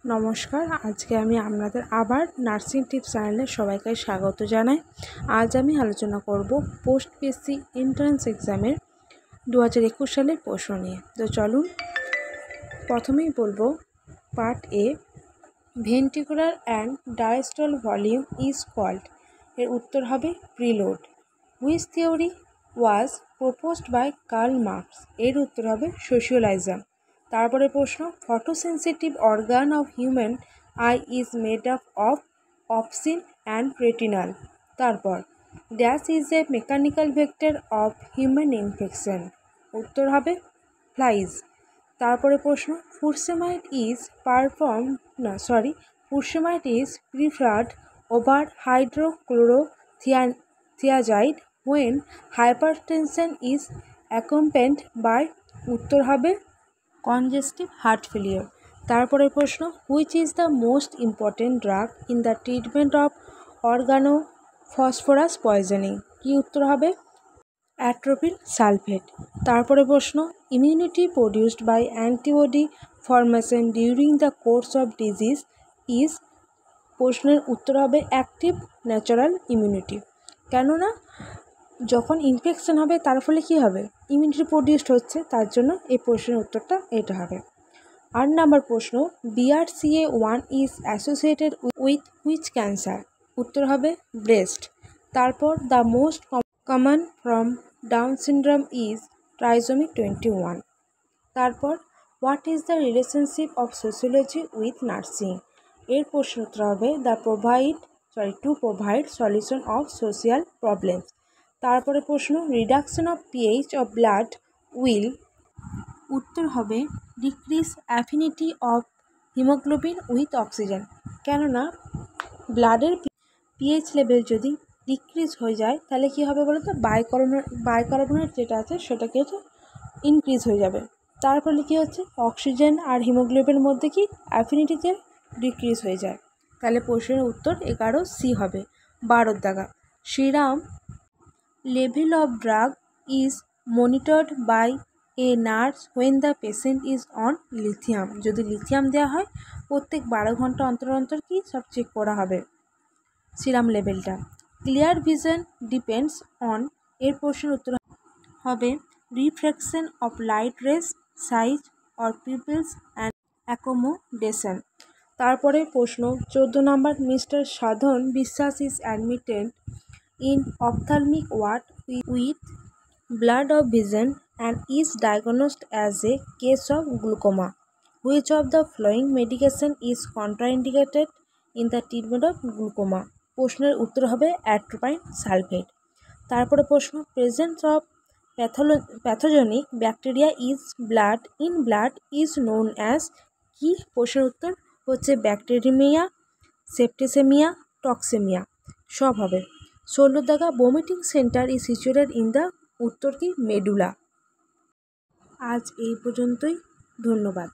নমস্কার, আজকে আমি আপনাদের আবার নার্সিং টিপস চ্যানেলে সবাইকে স্বাগত জানাই। আজ আমি আলোচনা করব পোস্ট পিএসসি এন্ট্রান্স এক্সামের 2021 সালের প্রশ্ন নিয়ে। তো চলুন প্রথমেই বলবো part A, ventricular end diastole volume is called. এর উত্তর হবে preload. Which theory was proposed by Karl Marx. এর উত্তর হবে সোশিয়ালিজম। তারপরে প্রশ্ন, photosensitive organ of human eye is made up of opsin and retinal. তারপর dash is a mechanical vector of human infection. উত্তর হবে ফ্লাইজ। তারপরে প্রশ্ন, furosemide is furosemide is preferred over hydrochlorothiazide when hypertension is accompanied by। উত্তর হবে congestive heart failure। তারপরে প্রশ্ন, which is the most important drug in the treatment of organophosphorus poisoning। কি উত্তর হবে অ্যাট্রোপিন সালফেট। তারপরে প্রশ্ন, immunity produced by antibody formation during the course of disease is। প্রশ্নের উত্তর হবে অ্যাক্টিভ ন্যাচারাল ইমিউনিটি। কেননা যখন ইনফেকশন হবে তার ফলে কী হবে, ইমিউনিটি প্রডিউসড হচ্ছে, তার জন্য এই প্রশ্নের উত্তরটা এটা হবে। 8 নম্বর প্রশ্ন, BRCA1 is associated with which cancer. উত্তর হবে ব্রেস্ট। তারপর the most common form down syndrome is ট্রাইসোমি 21। তারপর what is the relationship of sociology with nursing. এর প্রশ্ন উত্তর হবে to provide solution of social problems. তারপরে প্রশ্ন, reduction of pH of blood will. উত্তর হবে decrease affinity of haemoglobin with oxygen. কেননা ব্লাডের পিএইচ লেভেল যদি ডিক্রিজ হয়ে যায় তাহলে কী হবে বলো তো, বাইকার্বনেট যেটা আছে সেটা কি হচ্ছে ইনক্রিজ হয়ে যাবে। তার ফলে কী হচ্ছে, অক্সিজেন আর হিমোগ্লোবিনের মধ্যে কি অ্যাফিনিটিতে ডিক্রিজ হয়ে যায়। তাহলে প্রশ্নের উত্তর 11C হবে। 12 দাগা, serum level of drug is monitored by a nurse when the patient is on lithium। যদি লিথিয়াম দেওয়া হয় প্রত্যেক 12 ঘন্টা অন্তর অন্তর কি সব চেক করা হবে সিরাম লেভেলটা। Clear vision depends on. এর প্রশ্নের উত্তর হবে reflection of light race, size or people's and accommodation. তারপরে প্রশ্ন 14 নম্বর, মিস্টার সাধন বিশ্বাস is admitted in ophthalmic ward with blood of vision and is diagnosed as a case of glaucoma. Which of the following medication is contraindicated in the treatment of glaucoma? প্রশ্নের উত্তর হবে atropine sulphate. তারপরে প্রশ্ন, presence of pathogenic bacteria in blood is known as. কি? প্রশ্নের উত্তর হচ্ছে bacteraemia, septicaemia, toxaemia. সব হবে। 16 দাগা, vomiting centre is situated in the. উত্তর কি মেডুলা। আজ এই পর্যন্তই, ধন্যবাদ।